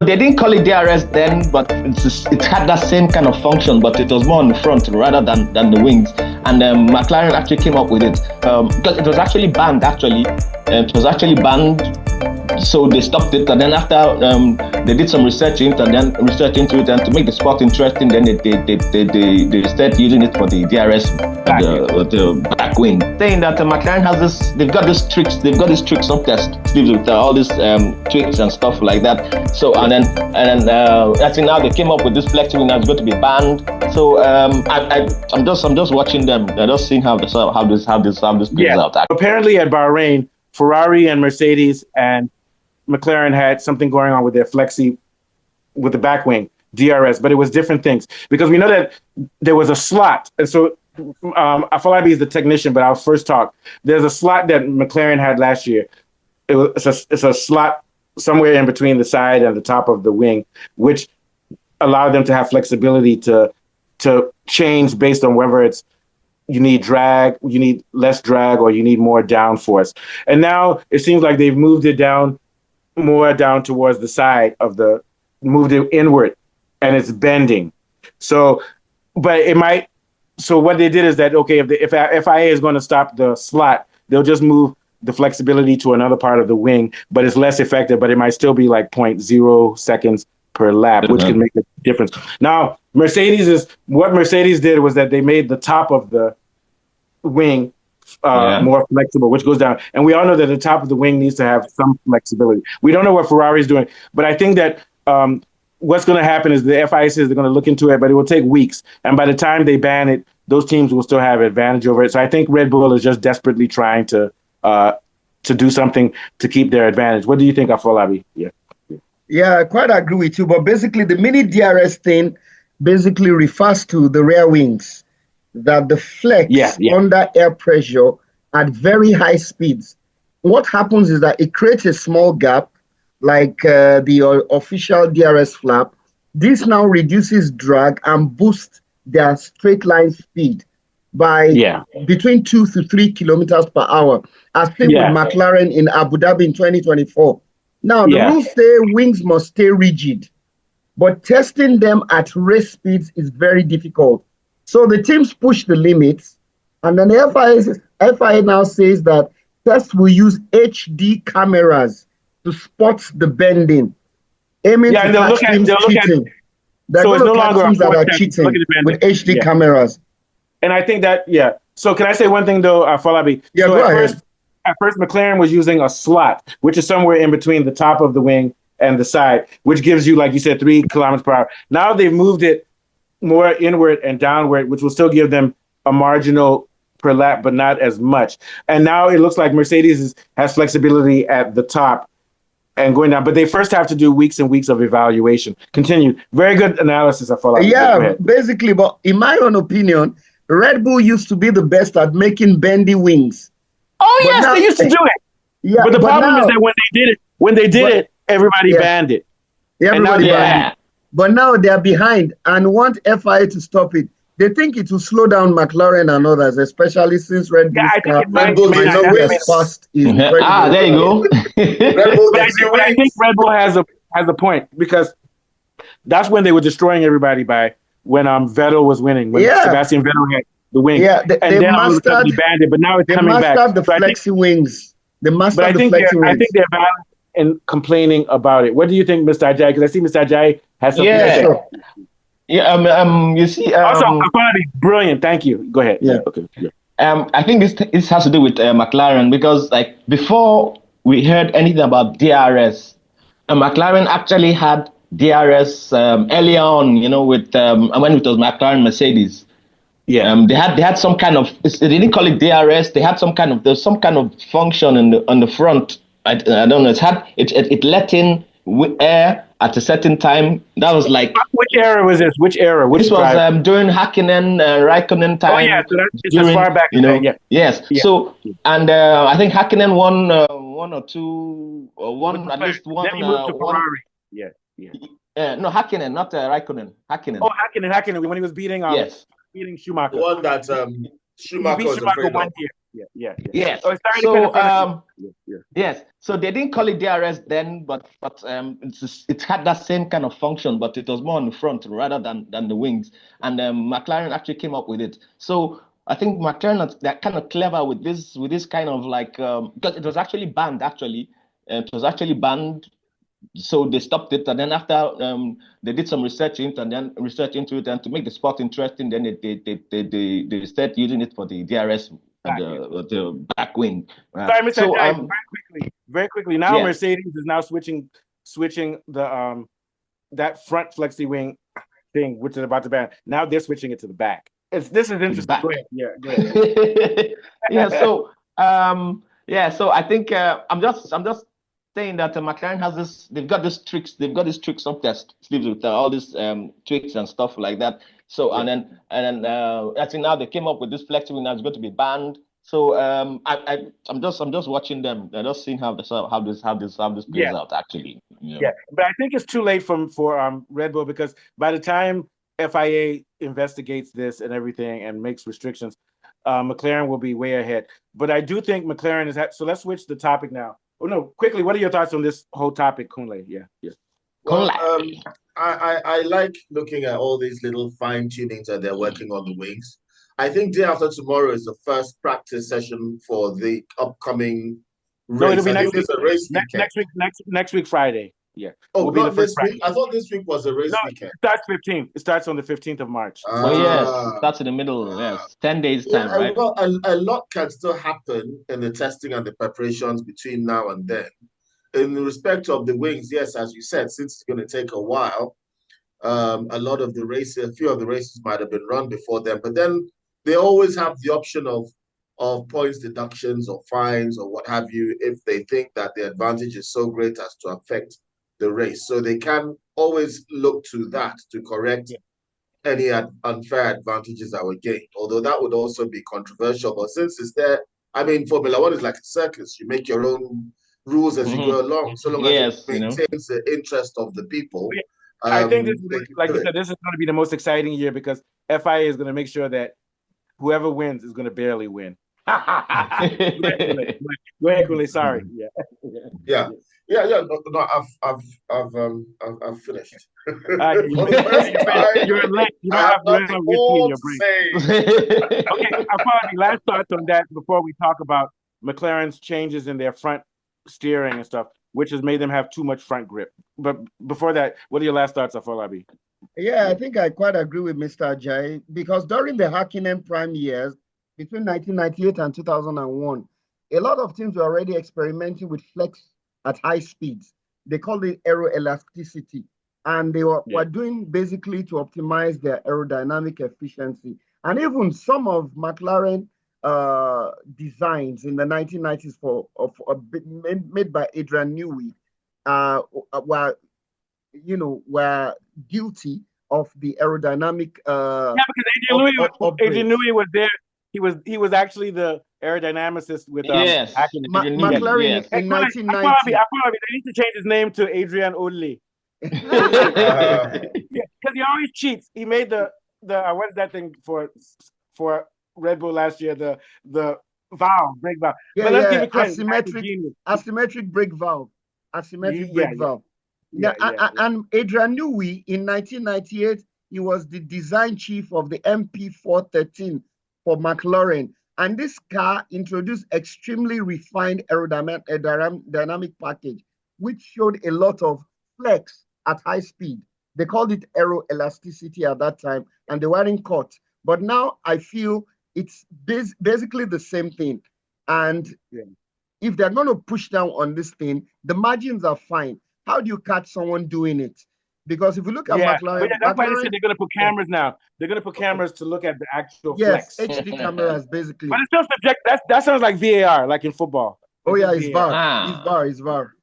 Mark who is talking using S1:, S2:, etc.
S1: they didn't call it DRS then, but it had that same kind of function, but it was more on the front rather than the wings. And McLaren actually came up with it because it was actually banned. It was actually banned, so they stopped it. And then after they did some research into it, and to make the sport interesting, then they started using it for the DRS, the back wing. Saying that McLaren has this, they've got these tricks up their sleeves with all these tricks and stuff like that. So and then I think now they came up with this flexi wing that's going to be banned. So I'm just watching them. They're just seeing how this plays out.
S2: Apparently at Bahrain, Ferrari and Mercedes and McLaren had something going on with their flexi with the back wing DRS, but it was different things because we know that there was a slot. And so Afolabi is the technician, but I'll first talk. There's a slot that McLaren had last year. It's a slot somewhere in between the side and the top of the wing, which allowed them to have flexibility to change based on whether it's you need drag, you need less drag, or you need more downforce. And now it seems like they've moved it more down towards the side moved it inward, and it's bending. So, so what they did is that, okay, if FIA is going to stop the slot, they'll just move the flexibility to another part of the wing, but it's less effective, but it might still be like 0.0 seconds per lap, which can make a difference. Now, what Mercedes did was that they made the top of the wing more flexible, which goes down. And we all know that the top of the wing needs to have some flexibility. We don't know what Ferrari is doing, but I think that what's going to happen is the FIA says they're going to look into it, but it will take weeks. And by the time they ban it, those teams will still have advantage over it. So I think Red Bull is just desperately trying to do something to keep their advantage. What do you think, Afolabi?
S3: Yeah, I quite agree with you. But basically, the mini-DRS thing basically refers to the rear wings, that the flex under air pressure at very high speeds. What happens is that it creates a small gap, like the official DRS flap. This now reduces drag and boosts their straight line speed by between 2 to 3 kilometers per hour, as seen with McLaren in Abu Dhabi in 2024. Now, the rules say wings must stay rigid, but testing them at race speeds is very difficult. So the teams push the limits, and then the FIA now says that tests will use HD cameras to spot the bending, aiming to catch teams cheating. They're going to catch teams that are cheating with HD cameras.
S2: And I think that, So can I say one thing, though, Falabi?
S3: Yeah,
S2: so
S3: go ahead.
S2: At first, McLaren was using a slot, which is somewhere in between the top of the wing and the side, which gives you, like you said, 3 kilometers per hour. Now they've moved it more inward and downward, which will still give them a marginal per lap, but not as much. And now it looks like Mercedes has flexibility at the top and going down. But they first have to do weeks and weeks of evaluation. Continue. Very good analysis, I feel like.
S3: Yeah, basically, but in my own opinion, Red Bull used to be the best at making bendy wings.
S2: Oh, yes, they used to do it. Yeah, but the problem is that when they did it, everybody banned it.
S3: Everybody banned it. But now they're behind and want FIA to stop it. They think it will slow down McLaren and others, especially since Red Bull's car might not be as fast.
S1: There you go.
S2: But I think Red Bull has a point, because that's when they were destroying everybody when Vettel was winning, when Sebastian Vettel had the wing.
S3: Yeah, they mastered,
S2: they banned it, but now it's coming back.
S3: They mastered the flexi wings. They mastered the flexi wings.
S2: I think they're valid in complaining about it. What do you think, Mr. Ajayi? Because I see Mr. Ajayi has something to say.
S1: You see.
S2: Also, brilliant. Thank you. Go ahead.
S3: Yeah.
S2: Okay. Yeah.
S1: I think this has to do with McLaren, because like before we heard anything about DRS, McLaren actually had DRS earlier on. With when it was McLaren Mercedes. Yeah. They had some kind of, they didn't call it DRS. They had there's some kind of function on the front. I don't know. It let in air at a certain time. That was like,
S2: which era was this? Which era?
S1: This was during Hakkinen, Raikkonen time.
S2: Oh yeah, so that's as far back.
S1: Yes. Yeah. So and I think Hakkinen won one or two, or one at least one.
S2: Then he moved to Ferrari. Yeah.
S1: No, Hakkinen, not Raikkonen. Hakkinen.
S2: Oh, Hakkinen when he was beating Schumacher.
S4: The one that Schumacher was afraid of.
S1: Yes.
S2: Oh, sorry
S1: So
S2: to cut
S1: yes. So they didn't call it DRS then, but it had that same kind of function, but it was more on the front rather than the wings. And McLaren actually came up with it. So I think McLaren, they're kind of clever with this kind of like because it was actually banned actually. It was actually banned, so they stopped it, and then after they did some research into it, and to make the sport interesting, then they started using it for the DRS, the back wing.
S2: Sorry, Mr.
S1: So
S2: Jai, very quickly. Now
S1: yeah.
S2: Mercedes is now switching the that front flexi wing thing, which is about to ban. Now they're switching it to the back. This is interesting. Go ahead. Yeah, go ahead.
S1: Yeah. So So I think I'm just saying that McLaren has this. They've got these tricks. They've got these tricks up their sleeves with all these tricks and stuff like that. So and then I think now they came up with this flexible that's going to be banned. So I'm just watching them. I'm just seeing how this plays out actually.
S2: Yeah, but I think it's too late for Red Bull, because by the time FIA investigates this and everything and makes restrictions, McLaren will be way ahead. But I do think McLaren is so. Let's switch the topic now. Oh no, quickly, what are your thoughts on this whole topic, Kunle? Yeah.
S4: Well, I like looking at all these little fine tunings that they're working on the wings. I think day after tomorrow is the first practice session for the upcoming race.
S2: No, it'll be next week.
S4: A race
S2: next week, Friday. Yeah.
S4: Oh, not this week. I thought this week was a race weekend.
S2: It starts 15th. It starts on the 15th of March.
S1: Yes, it starts in the middle. Yes, 10 days time, right?
S4: Well, a lot can still happen in the testing and the preparations between now and then. In respect of the wings, yes, as you said, since it's going to take a while, a lot of the races, a few of the races might have been run before them, but then they always have the option of points deductions or fines or what have you if they think that the advantage is so great as to affect the race. So they can always look to that to correct any unfair advantages that were gained, although that would also be controversial. But since it's there, I mean, Formula One is like a circus. You make your own rules as you go along, so long as it maintains the interest of the people.
S2: I think this is, like you said, this is going to be the most exciting year, because FIA is going to make sure that whoever wins is going to barely win. Go ahead, Kule. Sorry.
S4: Yeah. No, I've finished.
S2: You're late. You don't have whiskey in your brain. Okay, apology. Last thoughts on that before we talk about McLaren's changes in their front steering and stuff, which has made them have too much front grip. But before that, what are your last thoughts, Afolabi?
S3: Yeah, I think I quite agree with Mr. Jai, because during the Hakkinen prime years, between 1998 and 2001, a lot of teams were already experimenting with flex at high speeds. They called it aeroelasticity, and they were doing basically to optimize their aerodynamic efficiency. And even some of McLaren designs in the 1990s made by Adrian Newey were guilty of the aerodynamic.
S2: Because Adrian Newey was there. He was actually the aerodynamicist with
S3: McLaren in 1990.
S2: They need to change his name to Adrian Only. Because he always cheats. He made the what's that thing for Red Bull last year? The brake valve.
S3: Yeah, but let's give it credit. Asymmetric brake valve. Valve. And Adrian Newey in 1998, he was the design chief of the MP413 for McLaren. And this car introduced extremely refined aerodynamic package, which showed a lot of flex at high speed. They called it aeroelasticity at that time, and they weren't caught. But now I feel it's basically the same thing. And if they're going to push down on this thing, the margins are fine. How do you catch someone doing it? Because if you look at McLaren,
S2: that's why they said they're going to put cameras now. They're going to put cameras to look at the actual flex.
S3: Yes, HD cameras basically.
S2: But it's still subject. That sounds like VAR, like in football.
S3: Oh yeah, it's VAR. It's VAR.